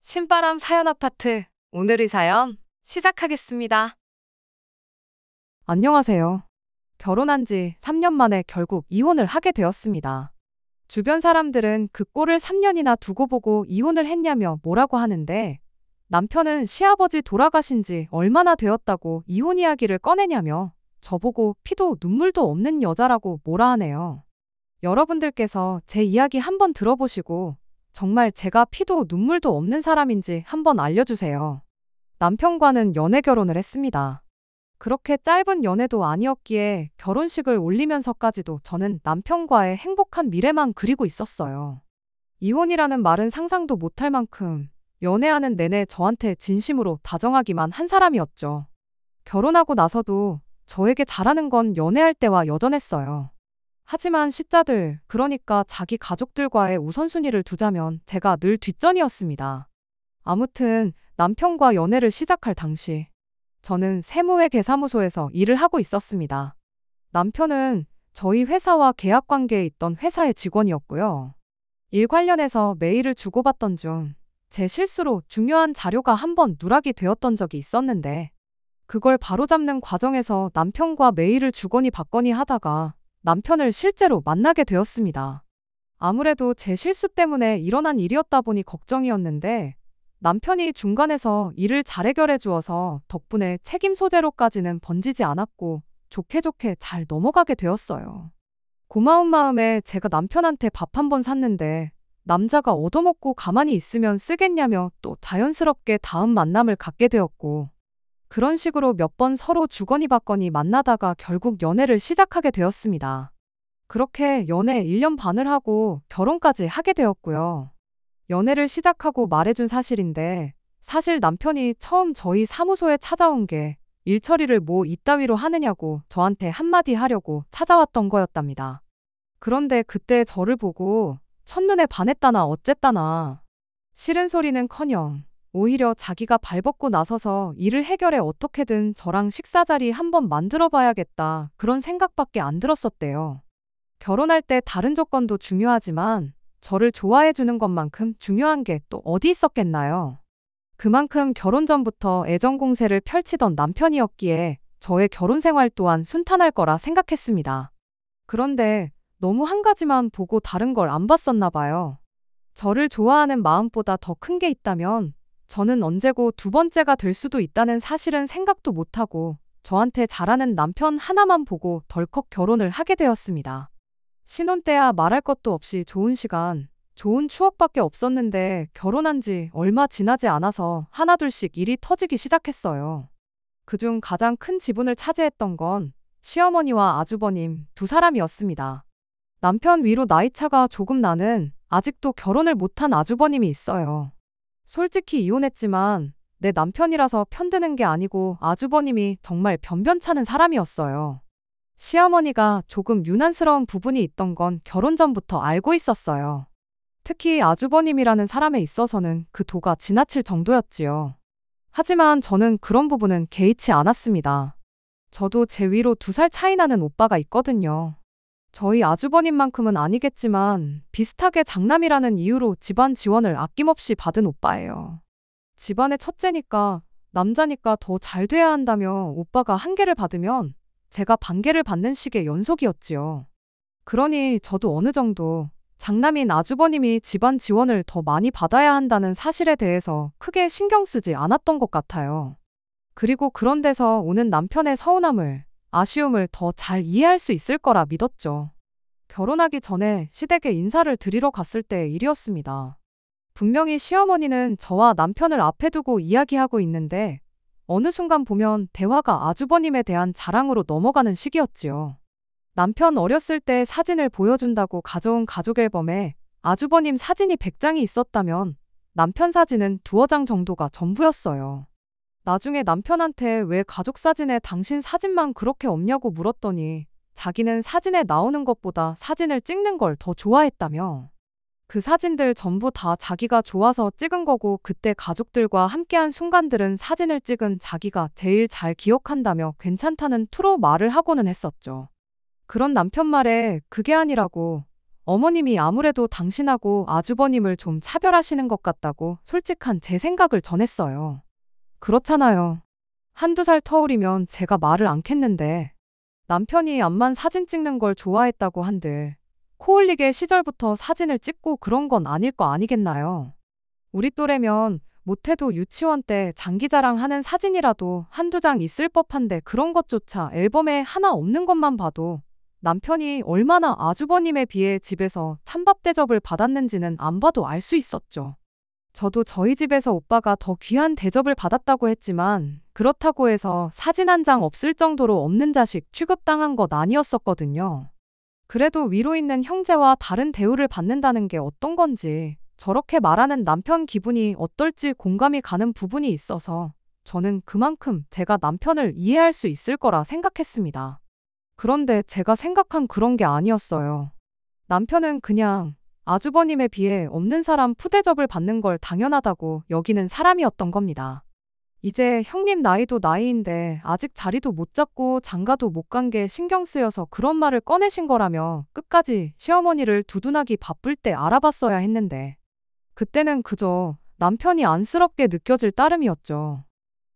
신바람 사연 아파트. 오늘의 사연 시작하겠습니다. 안녕하세요. 결혼한 지 3년 만에 결국 이혼을 하게 되었습니다. 주변 사람들은 그 꼴을 3년이나 두고 보고 이혼을 했냐며 뭐라고 하는데, 남편은 시아버지 돌아가신 지 얼마나 되었다고 이혼 이야기를 꺼내냐며 저보고 피도 눈물도 없는 여자라고 뭐라 하네요. 여러분들께서 제 이야기 한번 들어보시고 정말 제가 피도 눈물도 없는 사람인지 한번 알려주세요. 남편과는 연애 결혼을 했습니다. 그렇게 짧은 연애도 아니었기에 결혼식을 올리면서까지도 저는 남편과의 행복한 미래만 그리고 있었어요. 이혼이라는 말은 상상도 못할 만큼 연애하는 내내 저한테 진심으로 다정하기만 한 사람이었죠. 결혼하고 나서도 저에게 잘하는 건 연애할 때와 여전했어요. 하지만 시자들, 그러니까 자기 가족들과의 우선순위를 두자면 제가 늘 뒷전이었습니다. 아무튼 남편과 연애를 시작할 당시 저는 세무회계사무소에서 일을 하고 있었습니다. 남편은 저희 회사와 계약 관계에 있던 회사의 직원이었고요. 일 관련해서 메일을 주고받던 중 제 실수로 중요한 자료가 한번 누락이 되었던 적이 있었는데, 그걸 바로잡는 과정에서 남편과 메일을 주거니 받거니 하다가 남편을 실제로 만나게 되었습니다. 아무래도 제 실수 때문에 일어난 일이었다 보니 걱정이었는데, 남편이 중간에서 일을 잘 해결해 주어서 덕분에 책임 소재로까지는 번지지 않았고 좋게 좋게 잘 넘어가게 되었어요. 고마운 마음에 제가 남편한테 밥 한 번 샀는데, 남자가 얻어먹고 가만히 있으면 쓰겠냐며 또 자연스럽게 다음 만남을 갖게 되었고, 그런 식으로 몇 번 서로 주거니 받거니 만나다가 결국 연애를 시작하게 되었습니다. 그렇게 연애 1년 반을 하고 결혼까지 하게 되었고요. 연애를 시작하고 말해준 사실인데, 사실 남편이 처음 저희 사무소에 찾아온 게 일 처리를 뭐 이따위로 하느냐고 저한테 한마디 하려고 찾아왔던 거였답니다. 그런데 그때 저를 보고 첫눈에 반했다나 어쨌다나 싫은 소리는커녕 오히려 자기가 발벗고 나서서 일을 해결해 어떻게든 저랑 식사 자리 한번 만들어 봐야겠다, 그런 생각밖에 안 들었었대요. 결혼할 때 다른 조건도 중요하지만 저를 좋아해 주는 것만큼 중요한 게 또 어디 있었겠나요? 그만큼 결혼 전부터 애정 공세를 펼치던 남편이었기에 저의 결혼 생활 또한 순탄할 거라 생각했습니다. 그런데 너무 한 가지만 보고 다른 걸 안 봤었나 봐요. 저를 좋아하는 마음보다 더 큰 게 있다면 저는 언제고 두 번째가 될 수도 있다는 사실은 생각도 못하고 저한테 잘하는 남편 하나만 보고 덜컥 결혼을 하게 되었습니다. 신혼 때야 말할 것도 없이 좋은 시간, 좋은 추억밖에 없었는데 결혼한 지 얼마 지나지 않아서 하나둘씩 일이 터지기 시작했어요. 그중 가장 큰 지분을 차지했던 건 시어머니와 아주버님 두 사람이었습니다. 남편 위로 나이차가 조금 나는 아직도 결혼을 못한 아주버님이 있어요. 솔직히 이혼했지만 내 남편이라서 편드는 게 아니고 아주버님이 정말 변변찮은 사람이었어요. 시어머니가 조금 유난스러운 부분이 있던 건 결혼 전부터 알고 있었어요. 특히 아주버님이라는 사람에 있어서는 그 도가 지나칠 정도였지요. 하지만 저는 그런 부분은 개의치 않았습니다. 저도 제 위로 2살 차이 나는 오빠가 있거든요. 저희 아주버님만큼은 아니겠지만 비슷하게 장남이라는 이유로 집안 지원을 아낌없이 받은 오빠예요. 집안의 첫째니까 남자니까 더 잘 돼야 한다며 오빠가 1개를 받으면 제가 반 개를 받는 식의 연속이었지요. 그러니 저도 어느 정도 장남인 아주버님이 집안 지원을 더 많이 받아야 한다는 사실에 대해서 크게 신경 쓰지 않았던 것 같아요. 그리고 그런 데서 오는 남편의 서운함을, 아쉬움을 더 잘 이해할 수 있을 거라 믿었죠. 결혼하기 전에 시댁에 인사를 드리러 갔을 때의 일이었습니다. 분명히 시어머니는 저와 남편을 앞에 두고 이야기하고 있는데 어느 순간 보면 대화가 아주버님에 대한 자랑으로 넘어가는 시기였지요. 남편 어렸을 때 사진을 보여준다고 가져온 가족 앨범에 아주버님 사진이 100장이 있었다면 남편 사진은 2장 정도가 전부였어요. 나중에 남편한테 왜 가족 사진에 당신 사진만 그렇게 없냐고 물었더니 자기는 사진에 나오는 것보다 사진을 찍는 걸 더 좋아했다며. 그 사진들 전부 다 자기가 좋아서 찍은 거고 그때 가족들과 함께한 순간들은 사진을 찍은 자기가 제일 잘 기억한다며 괜찮다는 투로 말을 하고는 했었죠. 그런 남편 말에 그게 아니라고 어머님이 아무래도 당신하고 아주버님을 좀 차별하시는 것 같다고 솔직한 제 생각을 전했어요. 그렇잖아요. 한두 살 터울이면 제가 말을 않겠는데 남편이 암만 사진 찍는 걸 좋아했다고 한들 코올리게 시절부터 사진을 찍고 그런 건 아닐 거 아니겠나요? 우리 또래면 못해도 유치원 때 장기자랑 하는 사진이라도 한두 장 있을 법한데 그런 것조차 앨범에 하나 없는 것만 봐도 남편이 얼마나 아주버님에 비해 집에서 찬밥 대접을 받았는지는 안 봐도 알 수 있었죠. 저도 저희 집에서 오빠가 더 귀한 대접을 받았다고 했지만 그렇다고 해서 사진 한 장 없을 정도로 없는 자식 취급당한 것 아니었었거든요. 그래도 위로 있는 형제와 다른 대우를 받는다는 게 어떤 건지 저렇게 말하는 남편 기분이 어떨지 공감이 가는 부분이 있어서 저는 그만큼 제가 남편을 이해할 수 있을 거라 생각했습니다. 그런데 제가 생각한 그런 게 아니었어요. 남편은 그냥 아주버님에 비해 없는 사람 푸대접을 받는 걸 당연하다고 여기는 사람이었던 겁니다. 이제 형님 나이도 나이인데 아직 자리도 못 잡고 장가도 못 간 게 신경 쓰여서 그런 말을 꺼내신 거라며 끝까지 시어머니를 두둔하기 바쁠 때 알아봤어야 했는데 그때는 그저 남편이 안쓰럽게 느껴질 따름이었죠.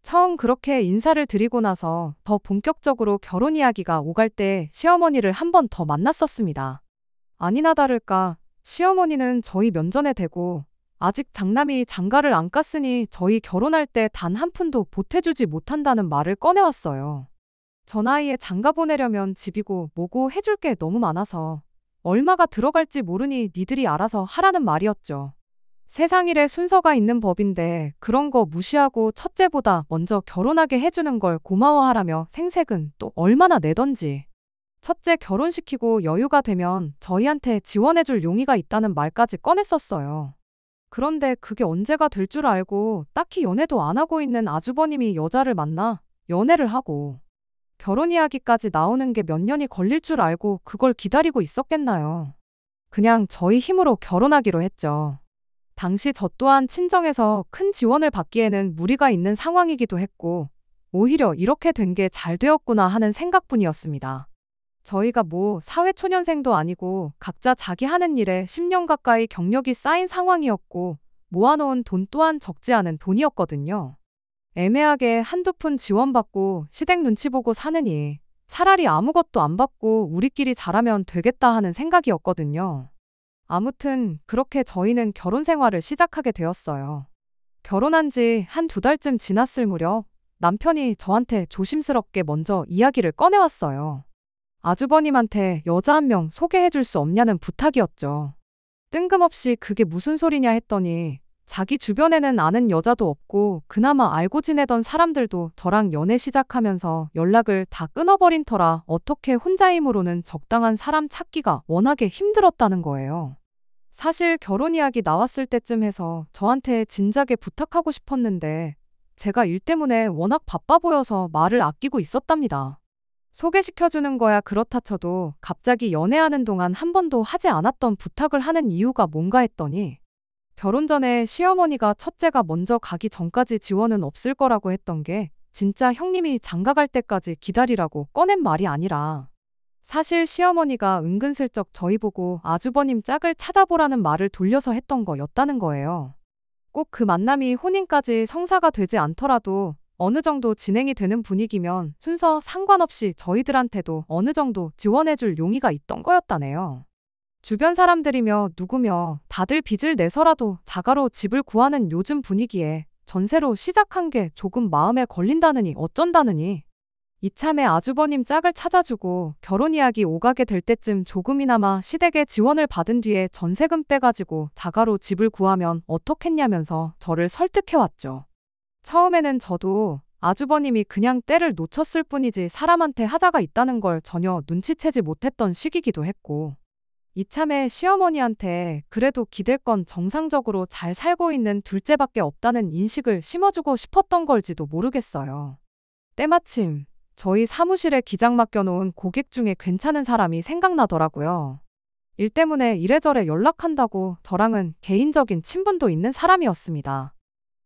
처음 그렇게 인사를 드리고 나서 더 본격적으로 결혼 이야기가 오갈 때 시어머니를 한 번 더 만났었습니다. 아니나 다를까 시어머니는 저희 면전에 대고 아직 장남이 장가를 안 깠으니 저희 결혼할 때 단 한 푼도 보태주지 못한다는 말을 꺼내왔어요. 저 나이에 장가 보내려면 집이고 뭐고 해줄 게 너무 많아서 얼마가 들어갈지 모르니 니들이 알아서 하라는 말이었죠. 세상 일에 순서가 있는 법인데 그런 거 무시하고 첫째보다 먼저 결혼하게 해주는 걸 고마워하라며 생색은 또 얼마나 내던지. 첫째 결혼시키고 여유가 되면 저희한테 지원해줄 용의가 있다는 말까지 꺼냈었어요. 그런데 그게 언제가 될 줄 알고 딱히 연애도 안 하고 있는 아주버님이 여자를 만나 연애를 하고 결혼 이야기까지 나오는 게 몇 년이 걸릴 줄 알고 그걸 기다리고 있었겠나요. 그냥 저희 힘으로 결혼하기로 했죠. 당시 저 또한 친정에서 큰 지원을 받기에는 무리가 있는 상황이기도 했고 오히려 이렇게 된 게 잘 되었구나 하는 생각뿐이었습니다. 저희가 뭐 사회초년생도 아니고 각자 자기 하는 일에 10년 가까이 경력이 쌓인 상황이었고 모아놓은 돈 또한 적지 않은 돈이었거든요. 애매하게 한두 푼 지원받고 시댁 눈치 보고 사느니 차라리 아무것도 안 받고 우리끼리 잘하면 되겠다 하는 생각이었거든요. 아무튼 그렇게 저희는 결혼 생활을 시작하게 되었어요. 결혼한 지 한 두 달쯤 지났을 무렵 남편이 저한테 조심스럽게 먼저 이야기를 꺼내왔어요. 아주버님한테 여자 한 명 소개해 줄 수 없냐는 부탁이었죠. 뜬금없이 그게 무슨 소리냐 했더니 자기 주변에는 아는 여자도 없고 그나마 알고 지내던 사람들도 저랑 연애 시작하면서 연락을 다 끊어버린 터라 어떻게 혼자 힘으로는 적당한 사람 찾기가 워낙에 힘들었다는 거예요. 사실 결혼 이야기 나왔을 때쯤 해서 저한테 진작에 부탁하고 싶었는데 제가 일 때문에 워낙 바빠 보여서 말을 아끼고 있었답니다. 소개시켜주는 거야 그렇다 쳐도 갑자기 연애하는 동안 한 번도 하지 않았던 부탁을 하는 이유가 뭔가 했더니 결혼 전에 시어머니가 첫째가 먼저 가기 전까지 지원은 없을 거라고 했던 게 진짜 형님이 장가갈 때까지 기다리라고 꺼낸 말이 아니라 사실 시어머니가 은근슬쩍 저희 보고 아주버님 짝을 찾아보라는 말을 돌려서 했던 거였다는 거예요. 꼭 그 만남이 혼인까지 성사가 되지 않더라도 어느 정도 진행이 되는 분위기면 순서 상관없이 저희들한테도 어느 정도 지원해줄 용의가 있던 거였다네요. 주변 사람들이며 누구며 다들 빚을 내서라도 자가로 집을 구하는 요즘 분위기에 전세로 시작한 게 조금 마음에 걸린다느니 어쩐다느니 이참에 아주버님 짝을 찾아주고 결혼 이야기 오가게 될 때쯤 조금이나마 시댁의 지원을 받은 뒤에 전세금 빼가지고 자가로 집을 구하면 어떻겠냐면서 저를 설득해왔죠. 처음에는 저도 아주버님이 그냥 때를 놓쳤을 뿐이지 사람한테 하자가 있다는 걸 전혀 눈치채지 못했던 시기기도 했고 이참에 시어머니한테 그래도 기댈 건 정상적으로 잘 살고 있는 둘째밖에 없다는 인식을 심어주고 싶었던 걸지도 모르겠어요. 때마침 저희 사무실에 기장 맡겨놓은 고객 중에 괜찮은 사람이 생각나더라고요. 일 때문에 이래저래 연락한다고 저랑은 개인적인 친분도 있는 사람이었습니다.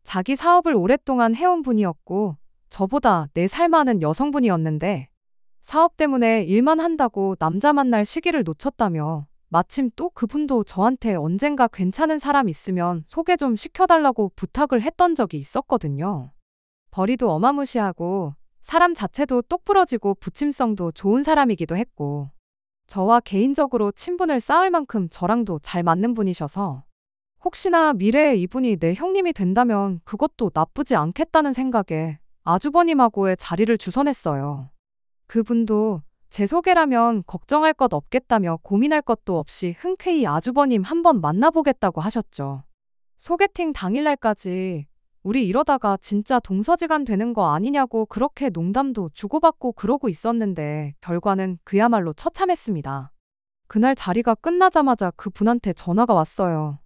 자기 사업을 오랫동안 해온 분이었고 저보다 4살 많은 여성분이었는데 사업 때문에 일만 한다고 남자 만날 시기를 놓쳤다며 마침 또 그분도 저한테 언젠가 괜찮은 사람 있으면 소개 좀 시켜달라고 부탁을 했던 적이 있었거든요. 벌이도 어마무시하고 사람 자체도 똑부러지고 부침성도 좋은 사람이기도 했고 저와 개인적으로 친분을 쌓을 만큼 저랑도 잘 맞는 분이셔서 혹시나 미래에 이분이 내 형님이 된다면 그것도 나쁘지 않겠다는 생각에 아주버님하고의 자리를 주선했어요. 그분도 제 소개라면 걱정할 것 없겠다며 고민할 것도 없이 흔쾌히 아주버님 한번 만나보겠다고 하셨죠. 소개팅 당일날까지 우리 이러다가 진짜 동서지간 되는 거 아니냐고 그렇게 농담도 주고받고 그러고 있었는데 결과는 그야말로 처참했습니다. 그날 자리가 끝나자마자 그분한테 전화가 왔어요.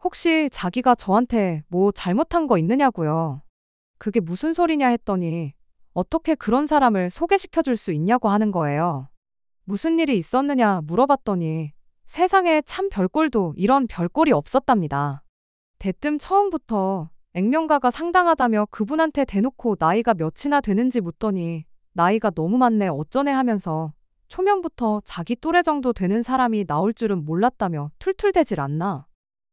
혹시 자기가 저한테 뭐 잘못한 거 있느냐고요. 그게 무슨 소리냐 했더니 어떻게 그런 사람을 소개시켜 줄 수 있냐고 하는 거예요. 무슨 일이 있었느냐 물어봤더니 세상에 참 별꼴도 이런 별꼴이 없었답니다. 대뜸 처음부터 액면가가 상당하다며 그분한테 대놓고 나이가 몇이나 되는지 묻더니 나이가 너무 많네 어쩌네 하면서 초면부터 자기 또래 정도 되는 사람이 나올 줄은 몰랐다며 툴툴대질 않나.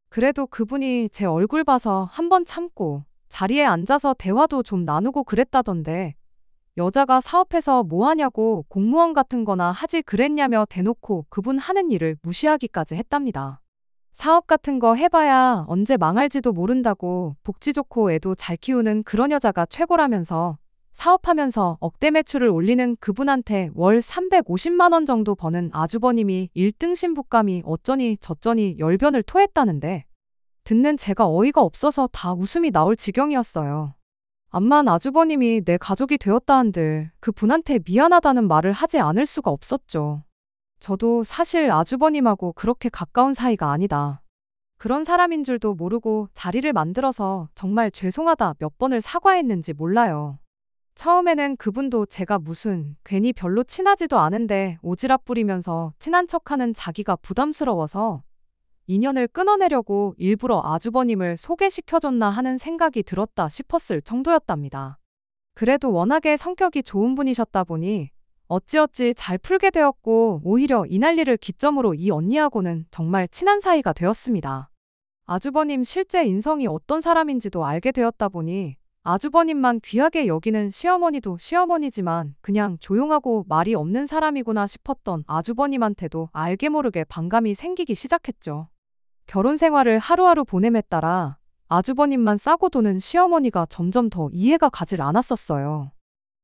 그래도 그분이 제 얼굴 봐서 한번 참고 자리에 앉아서 대화도 좀 나누고 그랬다던데 여자가 사업해서 뭐 하냐고 공무원 같은 거나 하지 그랬냐며 대놓고 그분 하는 일을 무시하기까지 했답니다. 사업 같은 거 해봐야 언제 망할지도 모른다고 복지 좋고 애도 잘 키우는 그런 여자가 최고라면서 사업하면서 억대 매출을 올리는 그분한테 월 350만 원 정도 버는 아주버님이 1등 신부감이 어쩌니 저쩌니 열변을 토했다는데 듣는 제가 어이가 없어서 다 웃음이 나올 지경이었어요. 암만 아주버님이 내 가족이 되었다 한들 그분한테 미안하다는 말을 하지 않을 수가 없었죠. 저도 사실 아주버님하고 그렇게 가까운 사이가 아니다. 그런 사람인 줄도 모르고 자리를 만들어서 정말 죄송하다 몇 번을 사과했는지 몰라요. 처음에는 그분도 제가 무슨 괜히 별로 친하지도 않은데 오지랖 부리면서 친한 척하는 자기가 부담스러워서 인연을 끊어내려고 일부러 아주버님을 소개시켜줬나 하는 생각이 들었다 싶었을 정도였답니다. 그래도 워낙에 성격이 좋은 분이셨다 보니 어찌어찌 잘 풀게 되었고 오히려 이 난리를 기점으로 이 언니하고는 정말 친한 사이가 되었습니다. 아주버님 실제 인성이 어떤 사람인지도 알게 되었다 보니 아주버님만 귀하게 여기는 시어머니도 시어머니지만 그냥 조용하고 말이 없는 사람이구나 싶었던 아주버님한테도 알게 모르게 반감이 생기기 시작했죠. 결혼 생활을 하루하루 보냄에 따라 아주버님만 싸고 도는 시어머니가 점점 더 이해가 가질 않았었어요.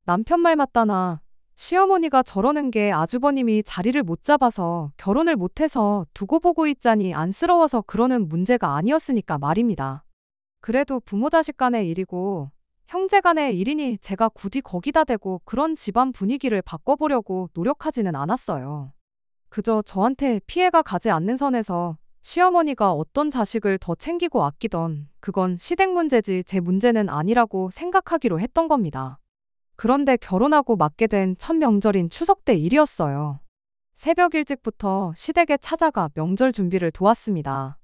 남편 말 맞다나 시어머니가 저러는 게 아주버님이 자리를 못 잡아서 결혼을 못해서 두고 보고 있자니 안쓰러워서 그러는 문제가 아니었으니까 말입니다. 그래도 부모 자식 간의 일이고 형제 간의 일이니 제가 굳이 거기다 대고 그런 집안 분위기를 바꿔보려고 노력하지는 않았어요. 그저 저한테 피해가 가지 않는 선에서 시어머니가 어떤 자식을 더 챙기고 아끼던 그건 시댁 문제지 제 문제는 아니라고 생각하기로 했던 겁니다. 그런데 결혼하고 맞게 된 첫 명절인 추석 때 일이었어요. 새벽 일찍부터 시댁에 찾아가 명절 준비를 도왔습니다.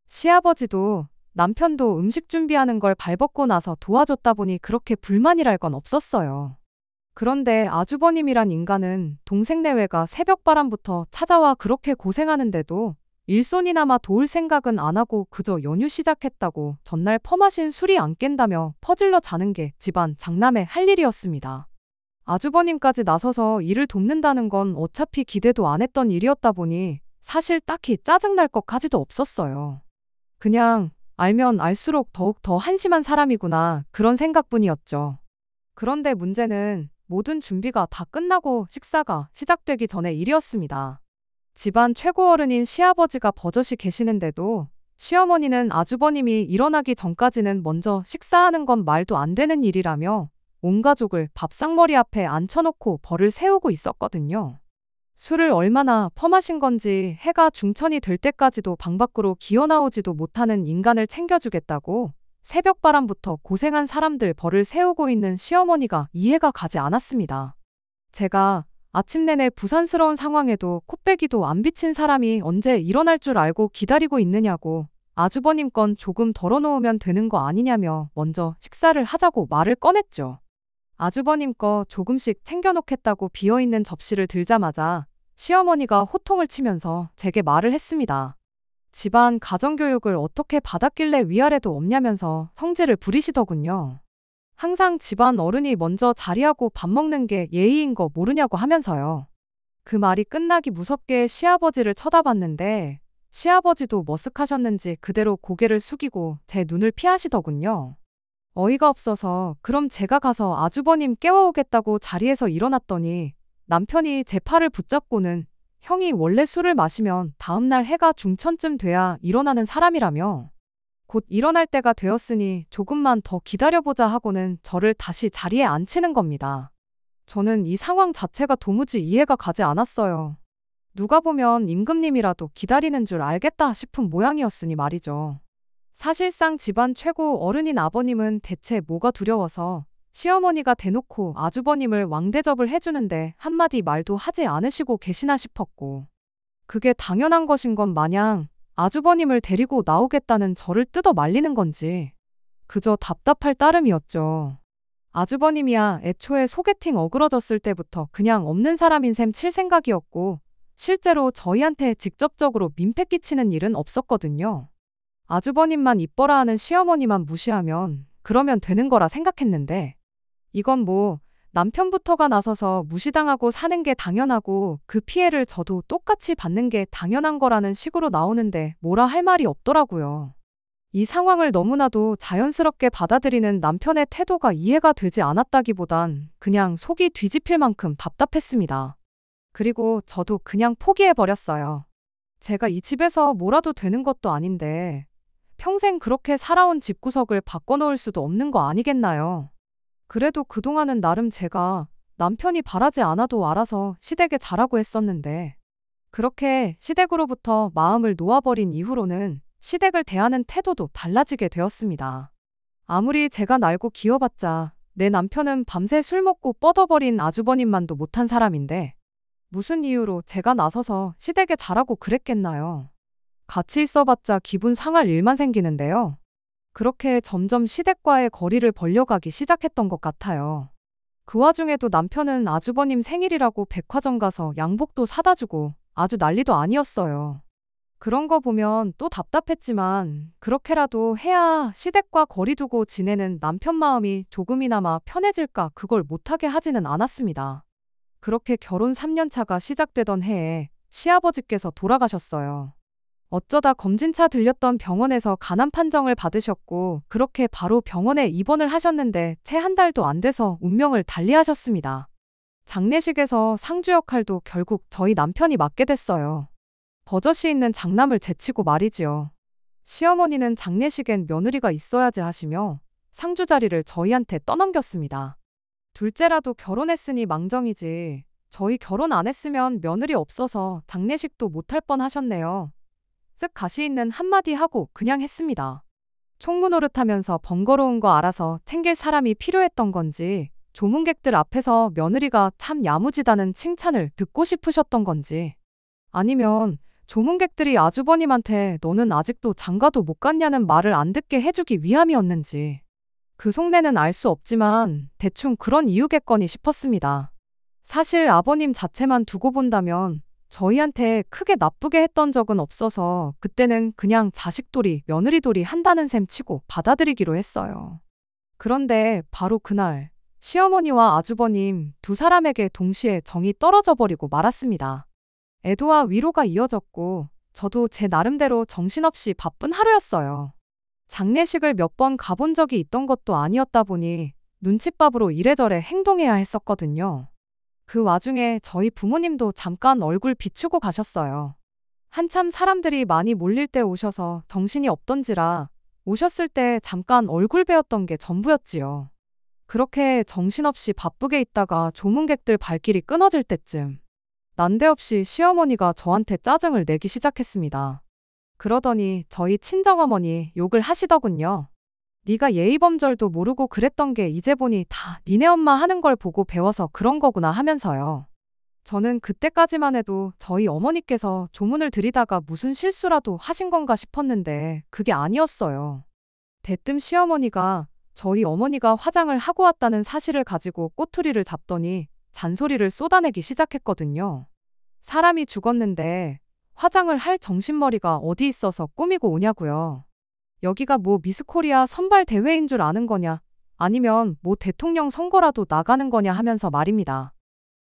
시아버지도 남편도 음식 준비하는 걸 발벗고 나서 도와줬다 보니 그렇게 불만이랄 건 없었어요. 그런데 아주버님이란 인간은 동생 내외가 새벽바람부터 찾아와 그렇게 고생하는데도 일손이나마 도울 생각은 안 하고 그저 연휴 시작했다고 전날 퍼마신 술이 안 깬다며 퍼질러 자는 게 집안 장남의 할 일이었습니다. 아주버님까지 나서서 일을 돕는다는 건 어차피 기대도 안 했던 일이었다 보니 사실 딱히 짜증날 것까지도 없었어요. 그냥 알면 알수록 더욱 더 한심한 사람이구나 그런 생각뿐이었죠. 그런데 문제는 모든 준비가 다 끝나고 식사가 시작되기 전의 일이었습니다. 집안 최고 어른인 시아버지가 버젓이 계시는데도 시어머니는 아주버님이 일어나기 전까지는 먼저 식사하는 건 말도 안 되는 일이라며 온 가족을 밥상머리 앞에 앉혀놓고 벌을 세우고 있었거든요. 술을 얼마나 퍼마신 건지 해가 중천이 될 때까지도 방 밖으로 기어나오지도 못하는 인간을 챙겨주겠다고 새벽바람부터 고생한 사람들 벌을 세우고 있는 시어머니가 이해가 가지 않았습니다. 제가 아침 내내 부산스러운 상황에도 코빼기도 안 비친 사람이 언제 일어날 줄 알고 기다리고 있느냐고 아주버님 건 조금 덜어놓으면 되는 거 아니냐며 먼저 식사를 하자고 말을 꺼냈죠. 아주버님 거 조금씩 챙겨놓겠다고 비어있는 접시를 들자마자 시어머니가 호통을 치면서 제게 말을 했습니다. 집안 가정교육을 어떻게 받았길래 위아래도 없냐면서 성질을 부리시더군요. 항상 집안 어른이 먼저 자리하고 밥 먹는 게 예의인 거 모르냐고 하면서요. 그 말이 끝나기 무섭게 시아버지를 쳐다봤는데 시아버지도 머쓱하셨는지 그대로 고개를 숙이고 제 눈을 피하시더군요. 어이가 없어서 그럼 제가 가서 아주버님 깨워오겠다고 자리에서 일어났더니 남편이 제 팔을 붙잡고는 형이 원래 술을 마시면 다음날 해가 중천쯤 돼야 일어나는 사람이라며 곧 일어날 때가 되었으니 조금만 더 기다려보자 하고는 저를 다시 자리에 앉히는 겁니다. 저는 이 상황 자체가 도무지 이해가 가지 않았어요. 누가 보면 임금님이라도 기다리는 줄 알겠다 싶은 모양이었으니 말이죠. 사실상 집안 최고 어른인 아버님은 대체 뭐가 두려워서 시어머니가 대놓고 아주버님을 왕대접을 해주는데 한마디 말도 하지 않으시고 계시나 싶었고 그게 당연한 것인 건 마냥 아주버님을 데리고 나오겠다는 저를 뜯어 말리는 건지 그저 답답할 따름이었죠. 아주버님이야 애초에 소개팅 어그러졌을 때부터 그냥 없는 사람인 셈 칠 생각이었고 실제로 저희한테 직접적으로 민폐 끼치는 일은 없었거든요. 아주버님만 이뻐라 하는 시어머니만 무시하면 그러면 되는 거라 생각했는데 이건 뭐 남편부터가 나서서 무시당하고 사는 게 당연하고 그 피해를 저도 똑같이 받는 게 당연한 거라는 식으로 나오는데 뭐라 할 말이 없더라고요. 이 상황을 너무나도 자연스럽게 받아들이는 남편의 태도가 이해가 되지 않았다기보단 그냥 속이 뒤집힐 만큼 답답했습니다. 그리고 저도 그냥 포기해버렸어요. 제가 이 집에서 뭐라도 되는 것도 아닌데 평생 그렇게 살아온 집구석을 바꿔놓을 수도 없는 거 아니겠나요? 그래도 그동안은 나름 제가 남편이 바라지 않아도 알아서 시댁에 잘하고 했었는데 그렇게 시댁으로부터 마음을 놓아버린 이후로는 시댁을 대하는 태도도 달라지게 되었습니다. 아무리 제가 날고 기어봤자 내 남편은 밤새 술 먹고 뻗어버린 아주버님만도 못한 사람인데 무슨 이유로 제가 나서서 시댁에 잘하고 그랬겠나요? 같이 있어봤자 기분 상할 일만 생기는데요. 그렇게 점점 시댁과의 거리를 벌려가기 시작했던 것 같아요. 그 와중에도 남편은 아주버님 생일이라고 백화점 가서 양복도 사다 주고 아주 난리도 아니었어요. 그런 거 보면 또 답답했지만 그렇게라도 해야 시댁과 거리 두고 지내는 남편 마음이 조금이나마 편해질까 그걸 못하게 하지는 않았습니다. 그렇게 결혼 3년 차가 시작되던 해에 시아버지께서 돌아가셨어요. 어쩌다 검진차 들렸던 병원에서 간암 판정을 받으셨고 그렇게 바로 병원에 입원을 하셨는데 채 한 달도 안 돼서 운명을 달리하셨습니다. 장례식에서 상주 역할도 결국 저희 남편이 맡게 됐어요. 버젓이 있는 장남을 제치고 말이지요. 시어머니는 장례식엔 며느리가 있어야지 하시며 상주 자리를 저희한테 떠넘겼습니다. 둘째라도 결혼했으니 망정이지 저희 결혼 안 했으면 며느리 없어서 장례식도 못할 뻔 하셨네요. 쓱 가시 있는 한마디 하고 그냥 했습니다. 총무 노릇하면서 번거로운 거 알아서 챙길 사람이 필요했던 건지 조문객들 앞에서 며느리가 참 야무지다는 칭찬을 듣고 싶으셨던 건지 아니면 조문객들이 아주버님한테 너는 아직도 장가도 못 갔냐는 말을 안 듣게 해주기 위함이었는지 그 속내는 알 수 없지만 대충 그런 이유겠거니 싶었습니다. 사실 아버님 자체만 두고 본다면 저희한테 크게 나쁘게 했던 적은 없어서 그때는 그냥 자식돌이 며느리돌이 한다는 셈 치고 받아들이기로 했어요. 그런데 바로 그날 시어머니와 아주버님 두 사람에게 동시에 정이 떨어져 버리고 말았습니다. 애도와 위로가 이어졌고 저도 제 나름대로 정신없이 바쁜 하루였어요. 장례식을 몇 번 가본 적이 있던 것도 아니었다 보니 눈칫밥으로 이래저래 행동해야 했었거든요. 그 와중에 저희 부모님도 잠깐 얼굴 비추고 가셨어요. 한참 사람들이 많이 몰릴 때 오셔서 정신이 없던지라 오셨을 때 잠깐 얼굴 뵈었던 게 전부였지요. 그렇게 정신없이 바쁘게 있다가 조문객들 발길이 끊어질 때쯤 난데없이 시어머니가 저한테 짜증을 내기 시작했습니다. 그러더니 저희 친정어머니 욕을 하시더군요. 네가 예의범절도 모르고 그랬던 게 이제 보니 다 니네 엄마 하는 걸 보고 배워서 그런 거구나 하면서요. 저는 그때까지만 해도 저희 어머니께서 조문을 드리다가 무슨 실수라도 하신 건가 싶었는데 그게 아니었어요. 대뜸 시어머니가 저희 어머니가 화장을 하고 왔다는 사실을 가지고 꼬투리를 잡더니 잔소리를 쏟아내기 시작했거든요. 사람이 죽었는데 화장을 할 정신머리가 어디 있어서 꾸미고 오냐고요. 여기가 뭐 미스코리아 선발 대회인 줄 아는 거냐? 아니면 뭐 대통령 선거라도 나가는 거냐 하면서 말입니다.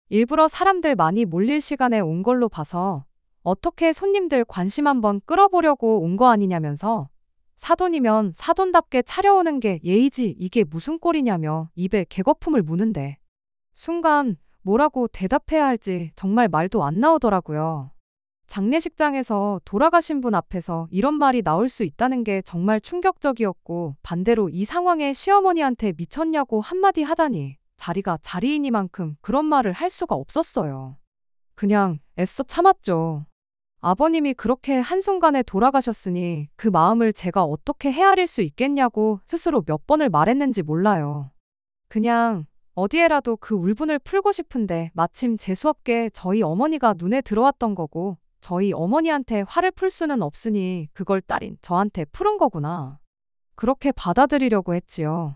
일부러 사람들 많이 몰릴 시간에 온 걸로 봐서 어떻게 손님들 관심 한번 끌어보려고 온 거 아니냐면서 사돈이면 사돈답게 차려오는 게 예의지 이게 무슨 꼴이냐며 입에 개거품을 무는데 순간 뭐라고 대답해야 할지 정말 말도 안 나오더라고요. 장례식장에서 돌아가신 분 앞에서 이런 말이 나올 수 있다는 게 정말 충격적이었고 반대로 이 상황에 시어머니한테 미쳤냐고 한마디 하다니 자리가 자리이니만큼 그런 말을 할 수가 없었어요. 그냥 애써 참았죠. 아버님이 그렇게 한순간에 돌아가셨으니 그 마음을 제가 어떻게 헤아릴 수 있겠냐고 스스로 몇 번을 말했는지 몰라요. 그냥 어디에라도 그 울분을 풀고 싶은데 마침 재수없게 저희 어머니가 눈에 들어왔던 거고 저희 어머니한테 화를 풀 수는 없으니 그걸 딸인 저한테 푸른 거구나. 그렇게 받아들이려고 했지요.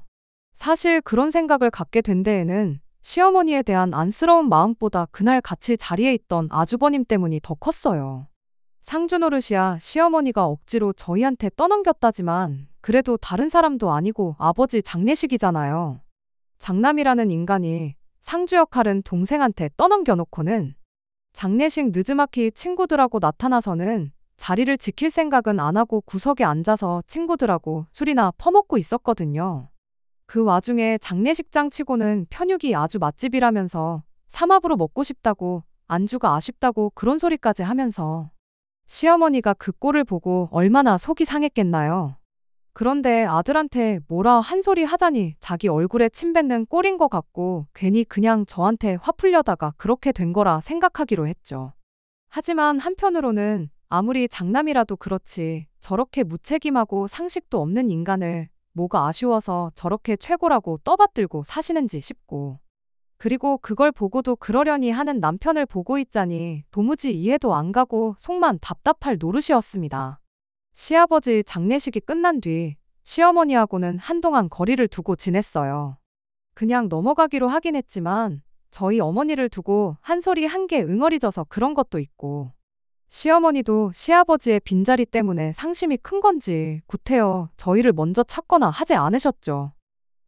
사실 그런 생각을 갖게 된 데에는 시어머니에 대한 안쓰러운 마음보다 그날 같이 자리에 있던 아주버님 때문이 더 컸어요. 상주 노릇이야 시어머니가 억지로 저희한테 떠넘겼다지만 그래도 다른 사람도 아니고 아버지 장례식이잖아요. 장남이라는 인간이 상주 역할은 동생한테 떠넘겨놓고는 장례식 느즈막히 친구들하고 나타나서는 자리를 지킬 생각은 안 하고 구석에 앉아서 친구들하고 술이나 퍼먹고 있었거든요. 그 와중에 장례식장 치고는 편육이 아주 맛집이라면서 삼합으로 먹고 싶다고 안주가 아쉽다고 그런 소리까지 하면서 시어머니가 그 꼴을 보고 얼마나 속이 상했겠나요. 그런데 아들한테 뭐라 한 소리 하자니 자기 얼굴에 침 뱉는 꼴인 것 같고 괜히 그냥 저한테 화 풀려다가 그렇게 된 거라 생각하기로 했죠. 하지만 한편으로는 아무리 장남이라도 그렇지 저렇게 무책임하고 상식도 없는 인간을 뭐가 아쉬워서 저렇게 최고라고 떠받들고 사시는지 싶고 그리고 그걸 보고도 그러려니 하는 남편을 보고 있자니 도무지 이해도 안 가고 속만 답답할 노릇이었습니다. 시아버지 장례식이 끝난 뒤 시어머니하고는 한동안 거리를 두고 지냈어요. 그냥 넘어가기로 하긴 했지만 저희 어머니를 두고 한 소리 한 개 응어리져서 그런 것도 있고 시어머니도 시아버지의 빈자리 때문에 상심이 큰 건지 구태여 저희를 먼저 찾거나 하지 않으셨죠.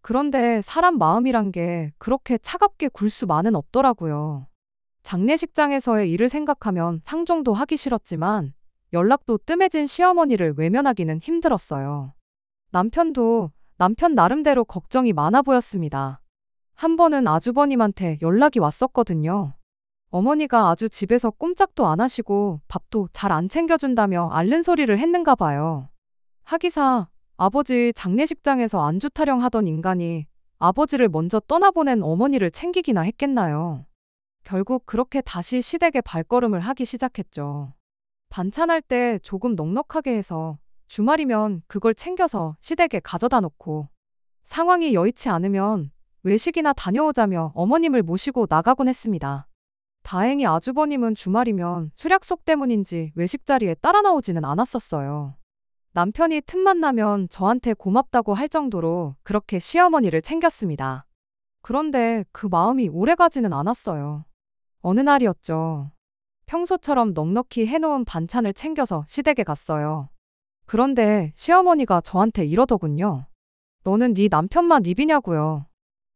그런데 사람 마음이란 게 그렇게 차갑게 굴 수만은 없더라고요. 장례식장에서의 일을 생각하면 상종도 하기 싫었지만 연락도 뜸해진 시어머니를 외면하기는 힘들었어요. 남편도 남편 나름대로 걱정이 많아 보였습니다. 한 번은 아주버님한테 연락이 왔었거든요. 어머니가 아주 집에서 꼼짝도 안 하시고 밥도 잘 안 챙겨준다며 앓는 소리를 했는가 봐요. 하기사 아버지 장례식장에서 안주 타령하던 인간이 아버지를 먼저 떠나보낸 어머니를 챙기기나 했겠나요. 결국 그렇게 다시 시댁에 발걸음을 하기 시작했죠. 반찬할 때 조금 넉넉하게 해서 주말이면 그걸 챙겨서 시댁에 가져다 놓고 상황이 여의치 않으면 외식이나 다녀오자며 어머님을 모시고 나가곤 했습니다. 다행히 아주버님은 주말이면 술 약속 때문인지 외식 자리에 따라 나오지는 않았었어요. 남편이 틈만 나면 저한테 고맙다고 할 정도로 그렇게 시어머니를 챙겼습니다. 그런데 그 마음이 오래가지는 않았어요. 어느 날이었죠. 평소처럼 넉넉히 해놓은 반찬을 챙겨서 시댁에 갔어요. 그런데 시어머니가 저한테 이러더군요. 너는 네 남편만 입이냐고요.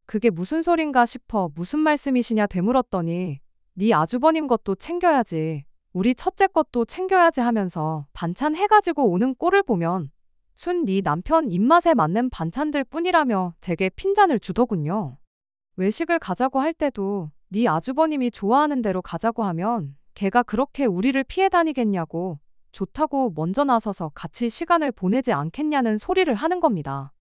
그게 무슨 소린가 싶어 무슨 말씀이시냐 되물었더니 네 아주버님 것도 챙겨야지. 우리 첫째 것도 챙겨야지 하면서 반찬 해가지고 오는 꼴을 보면 순 네 남편 입맛에 맞는 반찬들 뿐이라며 제게 핀잔을 주더군요. 외식을 가자고 할 때도 네 아주버님이 좋아하는 대로 가자고 하면 걔가 그렇게 우리를 피해 다니겠냐고 좋다고 먼저 나서서 같이 시간을 보내지 않겠냐는 소리를 하는 겁니다.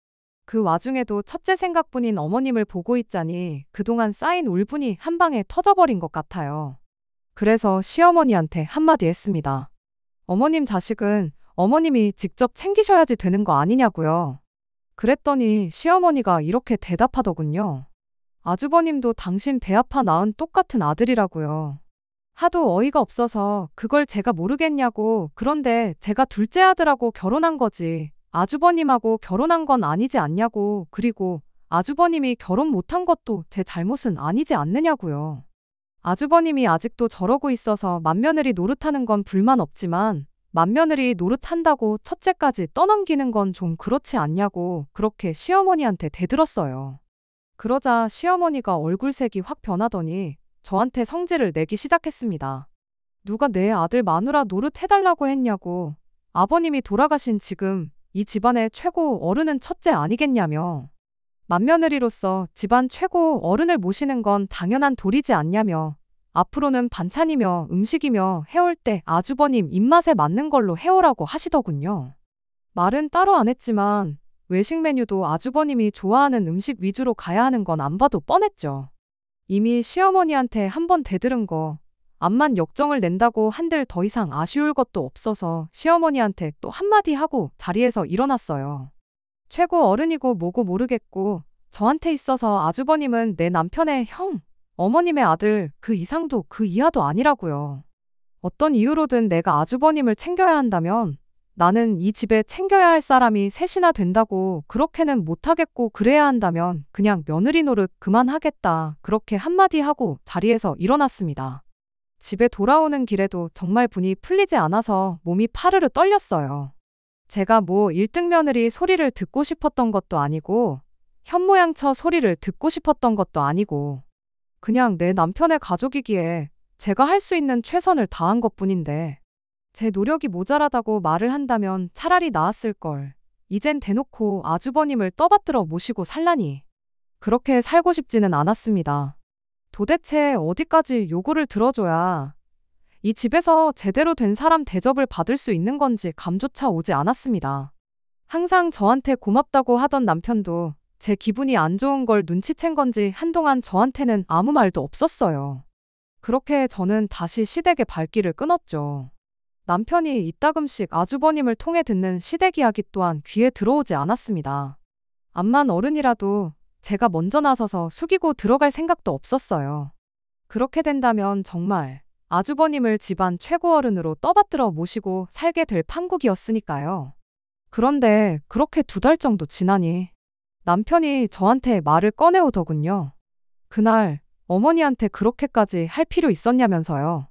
그 와중에도 첫째 생각뿐인 어머님을 보고 있자니 그동안 쌓인 울분이 한 방에 터져버린 것 같아요. 그래서 시어머니한테 한마디 했습니다. 어머님 자식은 어머님이 직접 챙기셔야지 되는 거 아니냐고요. 그랬더니 시어머니가 이렇게 대답하더군요. 아주버님도 당신 배 아파 낳은 똑같은 아들이라고요. 하도 어이가 없어서 그걸 제가 모르겠냐고. 그런데 제가 둘째 아들하고 결혼한 거지 아주버님하고 결혼한 건 아니지 않냐고. 그리고 아주버님이 결혼 못한 것도 제 잘못은 아니지 않느냐고요. 아주버님이 아직도 저러고 있어서 맏며느리 노릇하는 건 불만 없지만 맏며느리 노릇한다고 첫째까지 떠넘기는 건 좀 그렇지 않냐고 그렇게 시어머니한테 대들었어요. 그러자 시어머니가 얼굴색이 확 변하더니 저한테 성질을 내기 시작했습니다. 누가 내 아들 마누라 노릇해달라고 했냐고. 아버님이 돌아가신 지금 이 집안의 최고 어른은 첫째 아니겠냐며. 맏며느리로서 집안 최고 어른을 모시는 건 당연한 도리지 않냐며. 앞으로는 반찬이며 음식이며 해올 때 아주버님 입맛에 맞는 걸로 해오라고 하시더군요. 말은 따로 안 했지만 외식 메뉴도 아주버님이 좋아하는 음식 위주로 가야 하는 건 안 봐도 뻔했죠. 이미 시어머니한테 한 번 대들은 거 암만 역정을 낸다고 한들 더 이상 아쉬울 것도 없어서 시어머니한테 또 한마디 하고 자리에서 일어났어요. 최고 어른이고 뭐고 모르겠고 저한테 있어서 아주버님은 내 남편의 형, 어머님의 아들 그 이상도 그 이하도 아니라고요. 어떤 이유로든 내가 아주버님을 챙겨야 한다면 나는 이 집에 챙겨야 할 사람이 셋이나 된다고 그렇게는 못하겠고 그래야 한다면 그냥 며느리 노릇 그만하겠다. 그렇게 한마디 하고 자리에서 일어났습니다. 집에 돌아오는 길에도 정말 분이 풀리지 않아서 몸이 파르르 떨렸어요. 제가 뭐 1등 며느리 소리를 듣고 싶었던 것도 아니고 현모양처 소리를 듣고 싶었던 것도 아니고 그냥 내 남편의 가족이기에 제가 할 수 있는 최선을 다한 것뿐인데 제 노력이 모자라다고 말을 한다면 차라리 나았을 걸. 이젠 대놓고 아주버님을 떠받들어 모시고 살라니. 그렇게 살고 싶지는 않았습니다. 도대체 어디까지 요구를 들어줘야 이 집에서 제대로 된 사람 대접을 받을 수 있는 건지 감조차 오지 않았습니다. 항상 저한테 고맙다고 하던 남편도 제 기분이 안 좋은 걸 눈치챈 건지 한동안 저한테는 아무 말도 없었어요. 그렇게 저는 다시 시댁의 발길을 끊었죠. 남편이 이따금씩 아주버님을 통해 듣는 시댁 이야기 또한 귀에 들어오지 않았습니다. 암만 어른이라도 제가 먼저 나서서 숙이고 들어갈 생각도 없었어요. 그렇게 된다면 정말 아주버님을 집안 최고 어른으로 떠받들어 모시고 살게 될 판국이었으니까요. 그런데 그렇게 2달 정도 지나니 남편이 저한테 말을 꺼내오더군요. 그날 어머니한테 그렇게까지 할 필요 있었냐면서요.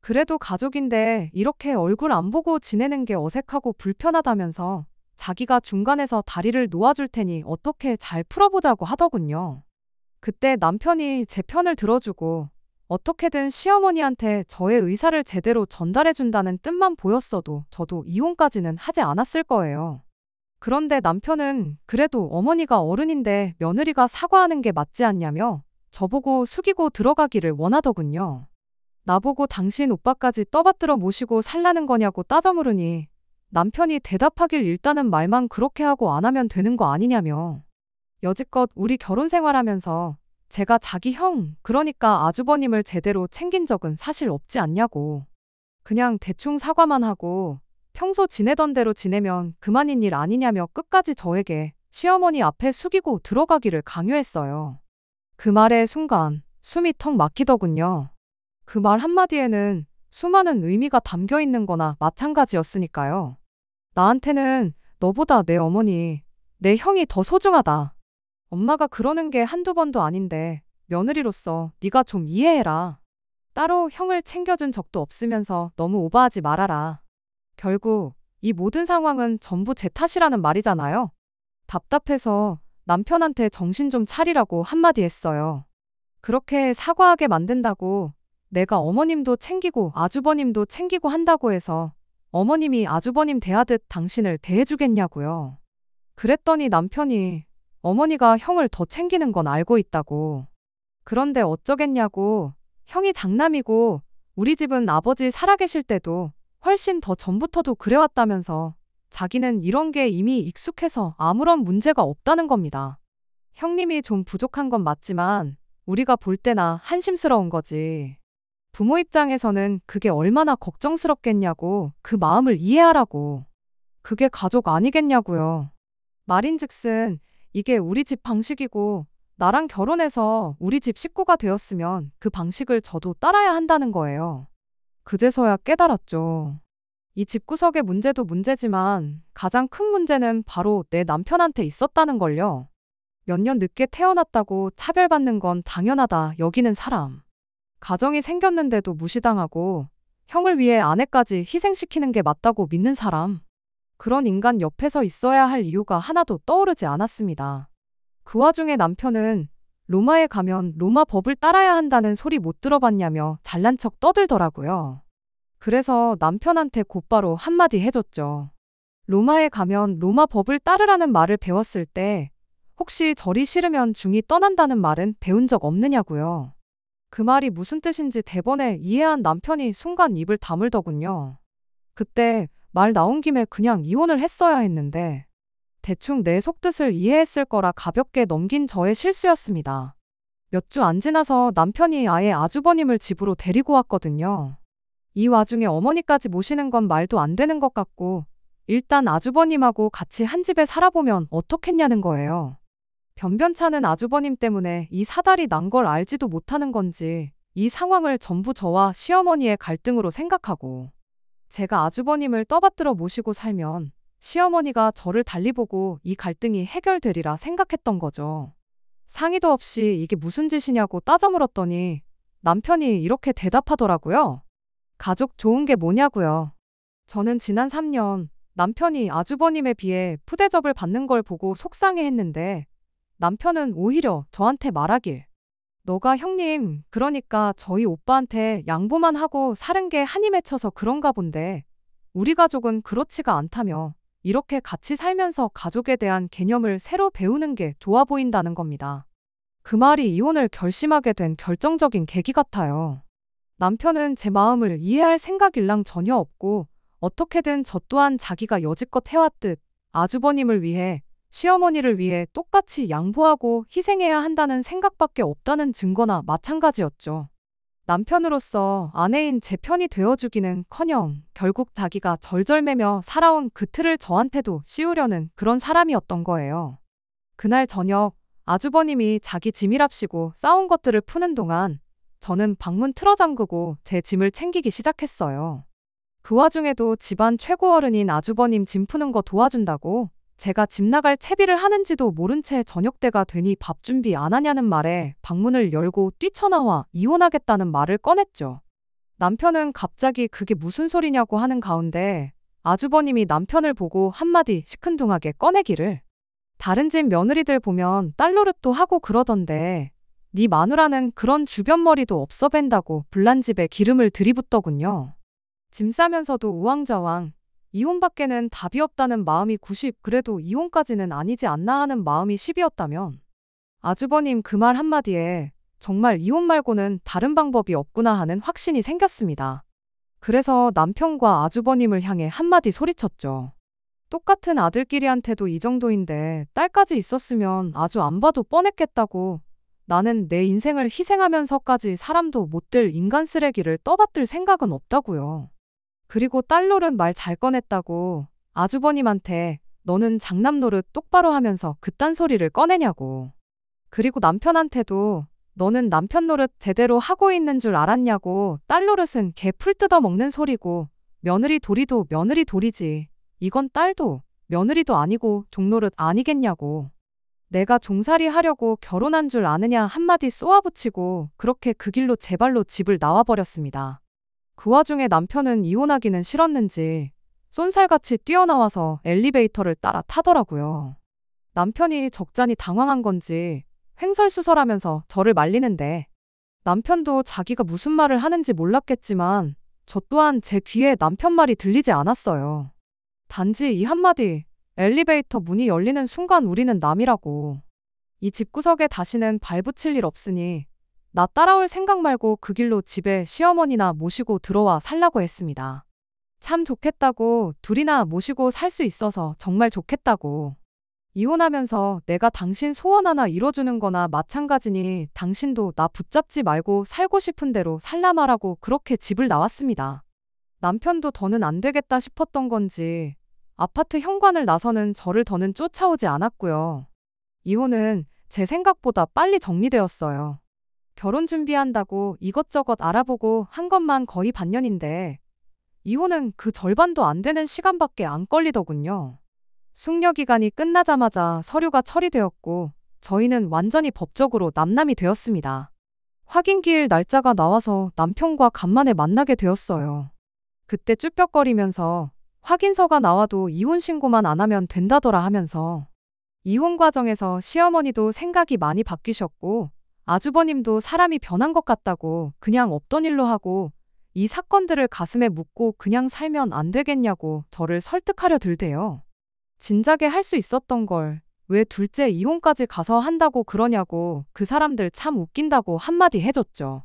그래도 가족인데 이렇게 얼굴 안 보고 지내는 게 어색하고 불편하다면서 자기가 중간에서 다리를 놓아줄 테니 어떻게 잘 풀어보자고 하더군요. 그때 남편이 제 편을 들어주고 어떻게든 시어머니한테 저의 의사를 제대로 전달해준다는 뜻만 보였어도 저도 이혼까지는 하지 않았을 거예요. 그런데 남편은 그래도 어머니가 어른인데 며느리가 사과하는 게 맞지 않냐며 저보고 숙이고 들어가기를 원하더군요. 나보고 당신 오빠까지 떠받들어 모시고 살라는 거냐고 따져 물으니 남편이 대답하길 일단은 말만 그렇게 하고 안 하면 되는 거 아니냐며. 여지껏 우리 결혼 생활하면서 제가 자기 형, 그러니까 아주버님을 제대로 챙긴 적은 사실 없지 않냐고. 그냥 대충 사과만 하고 평소 지내던 대로 지내면 그만인 일 아니냐며 끝까지 저에게 시어머니 앞에 숙이고 들어가기를 강요했어요. 그 말의 순간 숨이 턱 막히더군요. 그 말 한마디에는 수많은 의미가 담겨 있는 거나 마찬가지였으니까요. 나한테는 너보다 내 어머니, 내 형이 더 소중하다. 엄마가 그러는 게 한두 번도 아닌데 며느리로서 네가 좀 이해해라. 따로 형을 챙겨준 적도 없으면서 너무 오버하지 말아라. 결국 이 모든 상황은 전부 제 탓이라는 말이잖아요. 답답해서 남편한테 정신 좀 차리라고 한마디 했어요. 그렇게 사과하게 만든다고 내가 어머님도 챙기고 아주버님도 챙기고 한다고 해서 어머님이 아주버님 대하듯 당신을 대해주겠냐고요. 그랬더니 남편이 어머니가 형을 더 챙기는 건 알고 있다고. 그런데 어쩌겠냐고. 형이 장남이고 우리 집은 아버지 살아계실 때도 훨씬 더 전부터도 그래왔다면서 자기는 이런 게 이미 익숙해서 아무런 문제가 없다는 겁니다. 형님이 좀 부족한 건 맞지만 우리가 볼 때나 한심스러운 거지. 부모 입장에서는 그게 얼마나 걱정스럽겠냐고 그 마음을 이해하라고. 그게 가족 아니겠냐고요. 말인즉슨 이게 우리 집 방식이고 나랑 결혼해서 우리 집 식구가 되었으면 그 방식을 저도 따라야 한다는 거예요. 그제서야 깨달았죠. 이 집구석의 문제도 문제지만 가장 큰 문제는 바로 내 남편한테 있었다는 걸요. 몇 년 늦게 태어났다고 차별받는 건 당연하다 여기는 사람. 가정이 생겼는데도 무시당하고 형을 위해 아내까지 희생시키는 게 맞다고 믿는 사람. 그런 인간 옆에서 있어야 할 이유가 하나도 떠오르지 않았습니다. 그 와중에 남편은 로마에 가면 로마 법을 따라야 한다는 소리 못 들어봤냐며 잘난 척 떠들더라고요. 그래서 남편한테 곧바로 한마디 해줬죠. 로마에 가면 로마 법을 따르라는 말을 배웠을 때 혹시 절이 싫으면 중이 떠난다는 말은 배운 적 없느냐고요. 그 말이 무슨 뜻인지 대번에 이해한 남편이 순간 입을 다물더군요. 그때 말 나온 김에 그냥 이혼을 했어야 했는데 대충 내 속뜻을 이해했을 거라 가볍게 넘긴 저의 실수였습니다. 몇 주 안 지나서 남편이 아예 아주버님을 집으로 데리고 왔거든요. 이 와중에 어머니까지 모시는 건 말도 안 되는 것 같고 일단 아주버님하고 같이 한 집에 살아보면 어떻겠냐는 거예요. 변변찮은 아주버님 때문에 이 사달이 난 걸 알지도 못하는 건지 이 상황을 전부 저와 시어머니의 갈등으로 생각하고 제가 아주버님을 떠받들어 모시고 살면 시어머니가 저를 달리 보고 이 갈등이 해결되리라 생각했던 거죠. 상의도 없이 이게 무슨 짓이냐고 따져 물었더니 남편이 이렇게 대답하더라고요. 가족 좋은 게 뭐냐고요. 저는 지난 3년 남편이 아주버님에 비해 푸대접을 받는 걸 보고 속상해했는데 남편은 오히려 저한테 말하길. 너가 형님, 그러니까 저희 오빠한테 양보만 하고 사는 게 한이 맺혀서 그런가 본데 우리 가족은 그렇지가 않다며 이렇게 같이 살면서 가족에 대한 개념을 새로 배우는 게 좋아 보인다는 겁니다. 그 말이 이혼을 결심하게 된 결정적인 계기 같아요. 남편은 제 마음을 이해할 생각일랑 전혀 없고 어떻게든 저 또한 자기가 여지껏 해왔듯 아주버님을 위해 시어머니를 위해 똑같이 양보하고 희생해야 한다는 생각밖에 없다는 증거나 마찬가지였죠. 남편으로서 아내인 제 편이 되어주기는커녕 결국 자기가 절절매며 살아온 그 틀을 저한테도 씌우려는 그런 사람이었던 거예요. 그날 저녁 아주버님이 자기 짐이랍시고 싸운 것들을 푸는 동안 저는 방문 틀어잠그고 제 짐을 챙기기 시작했어요. 그 와중에도 집안 최고 어른인 아주버님 짐 푸는 거 도와준다고 제가 집 나갈 채비를 하는지도 모른 채 저녁때가 되니 밥 준비 안 하냐는 말에 방문을 열고 뛰쳐나와 이혼하겠다는 말을 꺼냈죠. 남편은 갑자기 그게 무슨 소리냐고 하는 가운데 아주버님이 남편을 보고 한마디 시큰둥하게 꺼내기를. 다른 집 며느리들 보면 딸 노릇도 하고 그러던데 네 마누라는 그런 주변머리도 없어 뵌다고 불난집에 기름을 들이붓더군요. 짐 싸면서도 우왕좌왕 이혼밖에는 답이 없다는 마음이 90, 그래도 이혼까지는 아니지 않나 하는 마음이 10이었다면 아주버님 그 말 한마디에 정말 이혼 말고는 다른 방법이 없구나 하는 확신이 생겼습니다. 그래서 남편과 아주버님을 향해 한마디 소리쳤죠. 똑같은 아들끼리한테도 이 정도인데 딸까지 있었으면 아주 안 봐도 뻔했겠다고. 나는 내 인생을 희생하면서까지 사람도 못 될 인간 쓰레기를 떠받들 생각은 없다고요. 그리고 딸 노릇 말 잘 꺼냈다고 아주버님한테 너는 장남 노릇 똑바로 하면서 그딴 소리를 꺼내냐고. 그리고 남편한테도 너는 남편 노릇 제대로 하고 있는 줄 알았냐고. 딸 노릇은 개 풀 뜯어 먹는 소리고 며느리 도리도 며느리 도리지. 이건 딸도 며느리도 아니고 종노릇 아니겠냐고. 내가 종살이 하려고 결혼한 줄 아느냐 한마디 쏘아붙이고 그렇게 그 길로 제 발로 집을 나와버렸습니다. 그 와중에 남편은 이혼하기는 싫었는지 쏜살같이 뛰어나와서 엘리베이터를 따라 타더라고요. 남편이 적잖이 당황한 건지 횡설수설하면서 저를 말리는데 남편도 자기가 무슨 말을 하는지 몰랐겠지만 저 또한 제 귀에 남편 말이 들리지 않았어요. 단지 이 한마디 엘리베이터 문이 열리는 순간 우리는 남이라고. 이 집구석에 다시는 발붙일 일 없으니 나 따라올 생각 말고 그 길로 집에 시어머니나 모시고 들어와 살라고 했습니다. 참 좋겠다고. 둘이나 모시고 살 수 있어서 정말 좋겠다고. 이혼하면서 내가 당신 소원 하나 이뤄주는 거나 마찬가지니 당신도 나 붙잡지 말고 살고 싶은 대로 살라 말하고 그렇게 집을 나왔습니다. 남편도 더는 안 되겠다 싶었던 건지 아파트 현관을 나서는 저를 더는 쫓아오지 않았고요. 이혼은 제 생각보다 빨리 정리되었어요. 결혼 준비한다고 이것저것 알아보고 한 것만 거의 반년인데 이혼은 그 절반도 안 되는 시간밖에 안 걸리더군요. 숙려기간이 끝나자마자 서류가 처리되었고 저희는 완전히 법적으로 남남이 되었습니다. 확인기일 날짜가 나와서 남편과 간만에 만나게 되었어요. 그때 쭈뼛거리면서 확인서가 나와도 이혼 신고만 안 하면 된다더라 하면서 이혼 과정에서 시어머니도 생각이 많이 바뀌셨고 아주버님도 사람이 변한 것 같다고 그냥 없던 일로 하고 이 사건들을 가슴에 묻고 그냥 살면 안 되겠냐고 저를 설득하려 들대요. 진작에 할 수 있었던 걸 왜 둘째 이혼까지 가서 한다고 그러냐고 그 사람들 참 웃긴다고 한마디 해줬죠.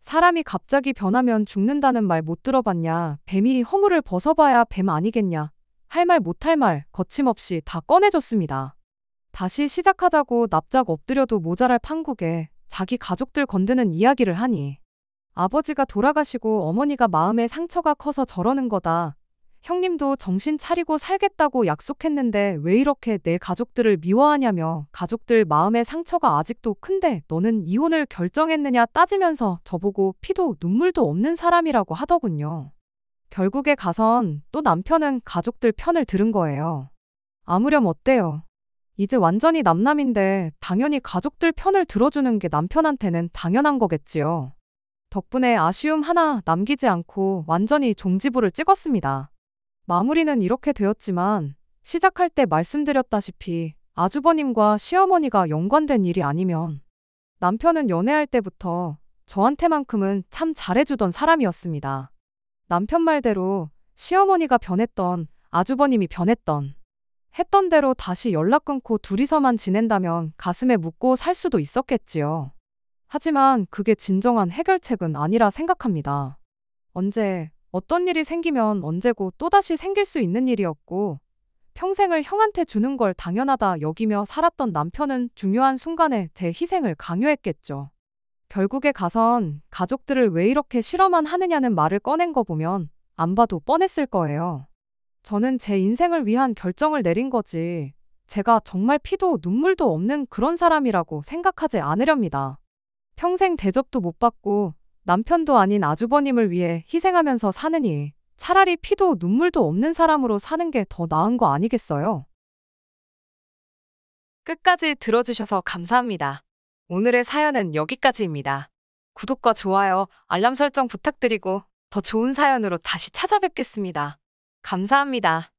사람이 갑자기 변하면 죽는다는 말 못 들어봤냐? 뱀이 허물을 벗어봐야 뱀 아니겠냐? 할 말 못할 말 거침없이 다 꺼내줬습니다. 다시 시작하자고 납작 엎드려도 모자랄 판국에 자기 가족들 건드는 이야기를 하니 아버지가 돌아가시고 어머니가 마음에 상처가 커서 저러는 거다. 형님도 정신 차리고 살겠다고 약속했는데 왜 이렇게 내 가족들을 미워하냐며 가족들 마음의 상처가 아직도 큰데 너는 이혼을 결정했느냐 따지면서 저보고 피도 눈물도 없는 사람이라고 하더군요. 결국에 가선 또 남편은 가족들 편을 들은 거예요. 아무렴 어때요? 이제 완전히 남남인데 당연히 가족들 편을 들어주는 게 남편한테는 당연한 거겠지요. 덕분에 아쉬움 하나 남기지 않고 완전히 종지부를 찍었습니다. 마무리는 이렇게 되었지만 시작할 때 말씀드렸다시피 아주버님과 시어머니가 연관된 일이 아니면 남편은 연애할 때부터 저한테만큼은 참 잘해주던 사람이었습니다. 남편 말대로 시어머니가 변했던 아주버님이 변했던 했던 대로 다시 연락 끊고 둘이서만 지낸다면 가슴에 묻고 살 수도 있었겠지요. 하지만 그게 진정한 해결책은 아니라 생각합니다. 언제 어떤 일이 생기면 언제고 또다시 생길 수 있는 일이었고 평생을 형한테 주는 걸 당연하다 여기며 살았던 남편은 중요한 순간에 제 희생을 강요했겠죠. 결국에 가선 가족들을 왜 이렇게 싫어만 하느냐는 말을 꺼낸 거 보면 안 봐도 뻔했을 거예요. 저는 제 인생을 위한 결정을 내린 거지 제가 정말 피도 눈물도 없는 그런 사람이라고 생각하지 않으렵니다. 평생 대접도 못 받고 남편도 아닌 아주버님을 위해 희생하면서 사느니 차라리 피도 눈물도 없는 사람으로 사는 게 더 나은 거 아니겠어요? 끝까지 들어주셔서 감사합니다. 오늘의 사연은 여기까지입니다. 구독과 좋아요, 알람 설정 부탁드리고 더 좋은 사연으로 다시 찾아뵙겠습니다. 감사합니다.